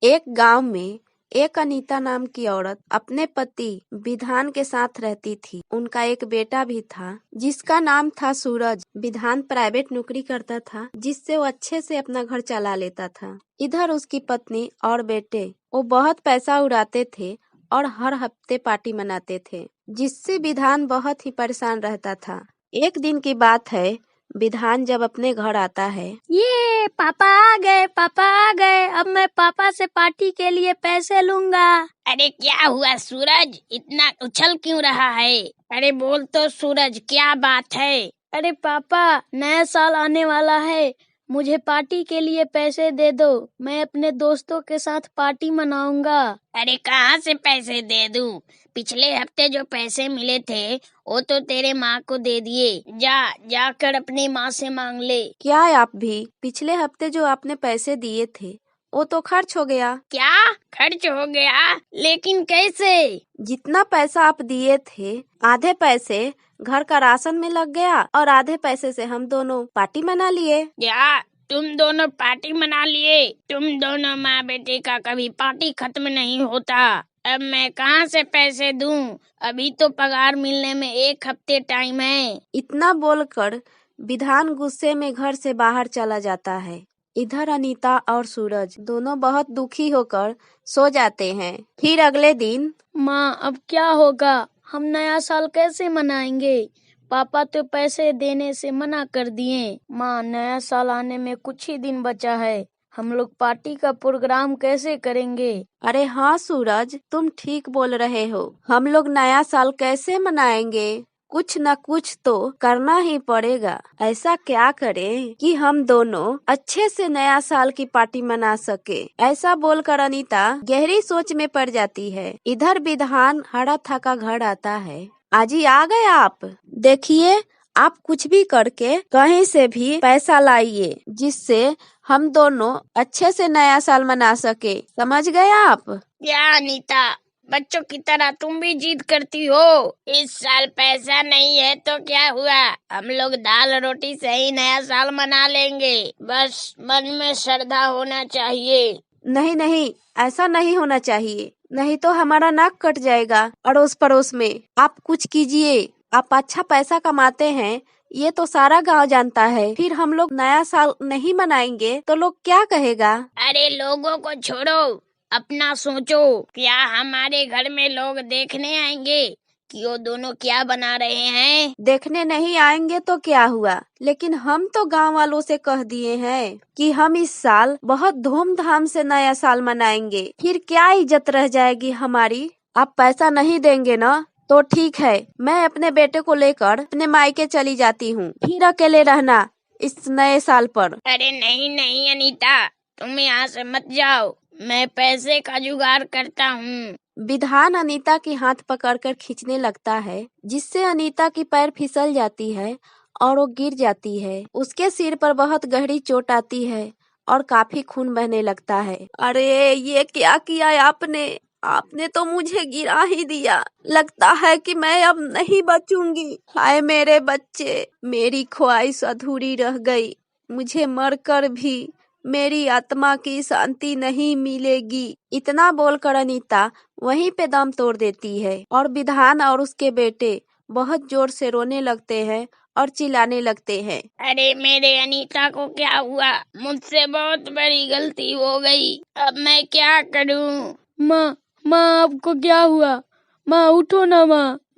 एक गांव में एक अनीता नाम की औरत अपने पति विधान के साथ रहती थी। उनका एक बेटा भी था जिसका नाम था सूरज। विधान प्राइवेट नौकरी करता था जिससे वो अच्छे से अपना घर चला लेता था। इधर उसकी पत्नी और बेटे वो बहुत पैसा उड़ाते थे और हर हफ्ते पार्टी मनाते थे, जिससे विधान बहुत ही परेशान रहता था। एक दिन की बात है, विधान जब अपने घर आता है, ये पापा आ गए, पापा आ गए। अब मैं पापा से पार्टी के लिए पैसे लूंगा। अरे क्या हुआ सूरज, इतना उछल क्यों रहा है? अरे बोल तो सूरज, क्या बात है? अरे पापा, नया साल आने वाला है, मुझे पार्टी के लिए पैसे दे दो। मैं अपने दोस्तों के साथ पार्टी मनाऊंगा। अरे कहाँ से पैसे दे दूं? पिछले हफ्ते जो पैसे मिले थे वो तो तेरे माँ को दे दिए। जाकर अपनी माँ से मांग ले। क्या आप भी? पिछले हफ्ते जो आपने पैसे दिए थे वो तो खर्च हो गया। क्या खर्च हो गया? लेकिन कैसे? जितना पैसा आप दिए थे, आधे पैसे घर का राशन में लग गया और आधे पैसे से हम दोनों पार्टी मना लिए। क्या तुम दोनों पार्टी मना लिए? तुम दोनों माँ बेटे का कभी पार्टी खत्म नहीं होता। अब मैं कहाँ से पैसे दूं? अभी तो पगार मिलने में 1 हफ्ते टाइम है। इतना बोलकर विधान गुस्से में घर से बाहर चला जाता है। इधर अनीता और सूरज दोनों बहुत दुखी होकर सो जाते हैं। फिर अगले दिन, माँ, अब क्या होगा? हम नया साल कैसे मनाएंगे? पापा तो पैसे देने से मना कर दिए। माँ, नया साल आने में कुछ ही दिन बचा है, हम लोग पार्टी का प्रोग्राम कैसे करेंगे? अरे हाँ सूरज, तुम ठीक बोल रहे हो। हम लोग नया साल कैसे मनाएंगे? कुछ न कुछ तो करना ही पड़ेगा। ऐसा क्या करें कि हम दोनों अच्छे से नया साल की पार्टी मना सके। ऐसा बोलकर अनीता गहरी सोच में पड़ जाती है। इधर विधान हरा थका घर आता है। आजी आ गए आप? देखिए, आप कुछ भी करके कहीं से भी पैसा लाइए जिससे हम दोनों अच्छे से नया साल मना सके। समझ गए आप? क्या अनीता, बच्चों की तरह तुम भी जिद करती हो? इस साल पैसा नहीं है तो क्या हुआ, हम लोग दाल रोटी से ही नया साल मना लेंगे। बस मन में श्रद्धा होना चाहिए। नहीं नहीं, ऐसा नहीं होना चाहिए, नहीं तो हमारा नाक कट जाएगा अड़ोस पड़ोस में। आप कुछ कीजिए। आप अच्छा पैसा कमाते हैं, ये तो सारा गांव जानता है। फिर हम लोग नया साल नहीं मनाएंगे तो लोग क्या कहेगा? अरे लोगों को छोड़ो, अपना सोचो। क्या हमारे घर में लोग देखने आएंगे कि वो दोनों क्या बना रहे हैं? देखने नहीं आएंगे तो क्या हुआ, लेकिन हम तो गांव वालों से कह दिए हैं कि हम इस साल बहुत धूमधाम से नया साल मनाएंगे। फिर क्या इज्जत रह जाएगी हमारी? आप पैसा नहीं देंगे ना, तो ठीक है, मैं अपने बेटे को लेकर अपने मायके चली जाती हूँ। फिर अकेले रहना इस नए साल पर। अरे नहीं नहीं अनीता, तुम यहाँ से मत जाओ, मैं पैसे का जुगाड़ करता हूँ। विधान अनीता की हाथ पकड़कर खींचने लगता है, जिससे अनीता की पैर फिसल जाती है और वो गिर जाती है। उसके सिर पर बहुत गहरी चोट आती है और काफी खून बहने लगता है। अरे ये क्या किया आपने? आपने तो मुझे गिरा ही दिया। लगता है कि मैं अब नहीं बचूंगी। हाय मेरे बच्चे, मेरी ख्वाहिश अधूरी रह गई। मुझे मरकर भी मेरी आत्मा की शांति नहीं मिलेगी। इतना बोलकर अनीता वहीं पे दम तोड़ देती है और विधान और उसके बेटे बहुत जोर से रोने लगते हैं और चिल्लाने लगते हैं। अरे मेरे अनीता को क्या हुआ? मुझसे बहुत बड़ी गलती हो गई, अब मैं क्या करूं? माँ, माँ, आपको क्या हुआ? माँ उठो ना,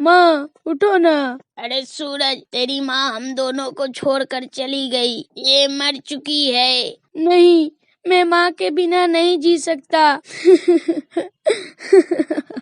माँ उठो ना। अरे सूरज, तेरी माँ हम दोनों को छोड़कर चली गई, ये मर चुकी है। नहीं, मैं माँ के बिना नहीं जी सकता।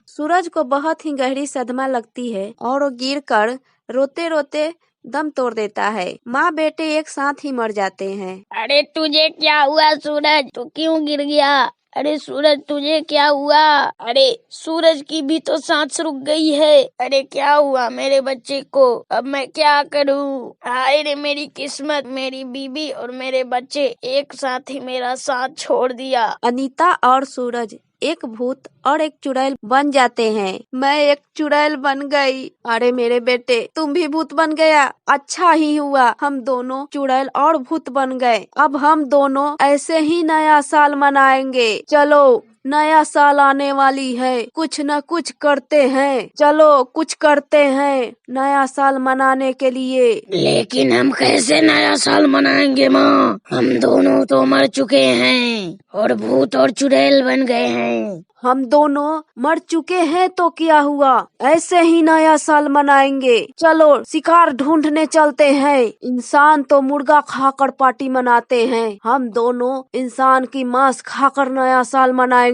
सूरज को बहुत ही गहरी सदमा लगती है और वो गिरकर रोते रोते दम तोड़ देता है। माँ बेटे एक साथ ही मर जाते हैं। अरे तुझे क्या हुआ सूरज, तू क्यों गिर गया? अरे सूरज, तुझे क्या हुआ? अरे सूरज की भी तो सांस रुक गई है। अरे क्या हुआ मेरे बच्चे को? अब मैं क्या करूं? हाय रे मेरी किस्मत, मेरी बीबी और मेरे बच्चे एक साथ ही मेरा साथ छोड़ दिया। अनीता और सूरज एक भूत और एक चुड़ैल बन जाते हैं। मैं एक चुड़ैल बन गई। अरे मेरे बेटे, तुम भी भूत बन गया। अच्छा ही हुआ, हम दोनों चुड़ैल और भूत बन गए। अब हम दोनों ऐसे ही नया साल मनाएंगे। चलो नया साल आने वाली है, कुछ न कुछ करते हैं। चलो कुछ करते हैं नया साल मनाने के लिए। लेकिन हम कैसे नया साल मनाएंगे माँ? हम दोनों तो मर चुके हैं और भूत और चुड़ैल बन गए हैं। हम दोनों मर चुके हैं तो क्या हुआ, ऐसे ही नया साल मनाएंगे। चलो शिकार ढूंढने चलते हैं। इंसान तो मुर्गा खाकर पार्टी मनाते हैं, हम दोनों इंसान की मांस खाकर नया साल मनाएंगे।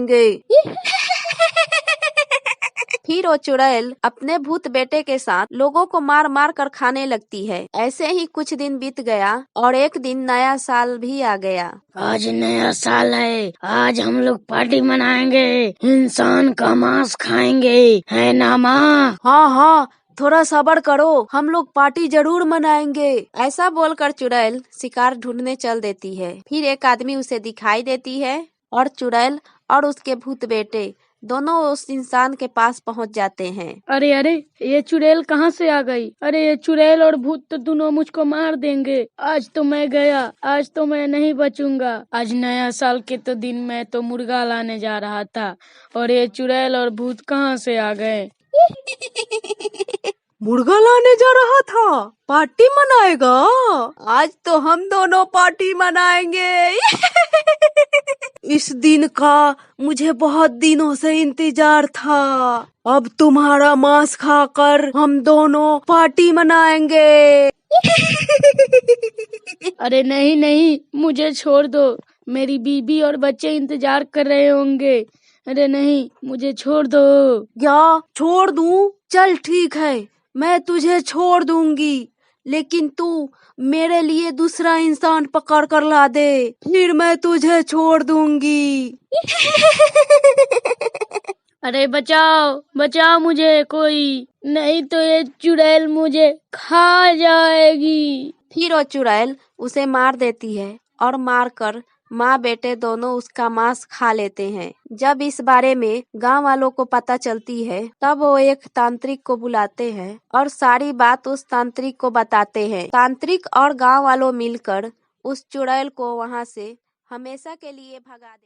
फिर वो चुड़ैल अपने भूत बेटे के साथ लोगों को मार मार कर खाने लगती है। ऐसे ही कुछ दिन बीत गया और एक दिन नया साल भी आ गया। आज नया साल है, आज हम लोग पार्टी मनाएंगे, इंसान का मांस खाएंगे, है ना माँ? हाँ हाँ, थोड़ा सब्र करो, हम लोग पार्टी जरूर मनाएंगे। ऐसा बोलकर चुड़ैल शिकार ढूंढने चल देती है। फिर एक आदमी उसे दिखाई देती है और चुड़ैल और उसके भूत बेटे दोनों उस इंसान के पास पहुंच जाते हैं। अरे अरे, ये चुड़ैल कहाँ से आ गई? अरे ये चुड़ैल और भूत तो दोनों मुझको मार देंगे। आज तो मैं गया, आज तो मैं नहीं बचूंगा। आज नया साल के तो दिन मैं तो मुर्गा लाने जा रहा था और ये चुड़ैल और भूत कहाँ से आ गए? मुर्गा लाने जा रहा था, पार्टी मनाएगा? आज तो हम दोनों पार्टी मनाएंगे। इस दिन का मुझे बहुत दिनों से इंतजार था। अब तुम्हारा मांस खाकर हम दोनों पार्टी मनाएंगे। अरे नहीं नहीं, मुझे छोड़ दो, मेरी बीबी और बच्चे इंतजार कर रहे होंगे। अरे नहीं, मुझे छोड़ दो। क्या छोड़ दूं? चल ठीक है, मैं तुझे छोड़ दूंगी, लेकिन तू मेरे लिए दूसरा इंसान पकड़ कर ला दे, फिर मैं तुझे छोड़ दूंगी। अरे बचाओ बचाओ मुझे कोई, नहीं तो ये चुड़ैल मुझे खा जाएगी। फिर वो चुड़ैल उसे मार देती है और मारकर माँ बेटे दोनों उसका मांस खा लेते हैं। जब इस बारे में गांव वालों को पता चलती है, तब वो एक तांत्रिक को बुलाते हैं और सारी बात उस तांत्रिक को बताते हैं। तांत्रिक और गांव वालों मिलकर उस चुड़ैल को वहां से हमेशा के लिए भगा देते हैं।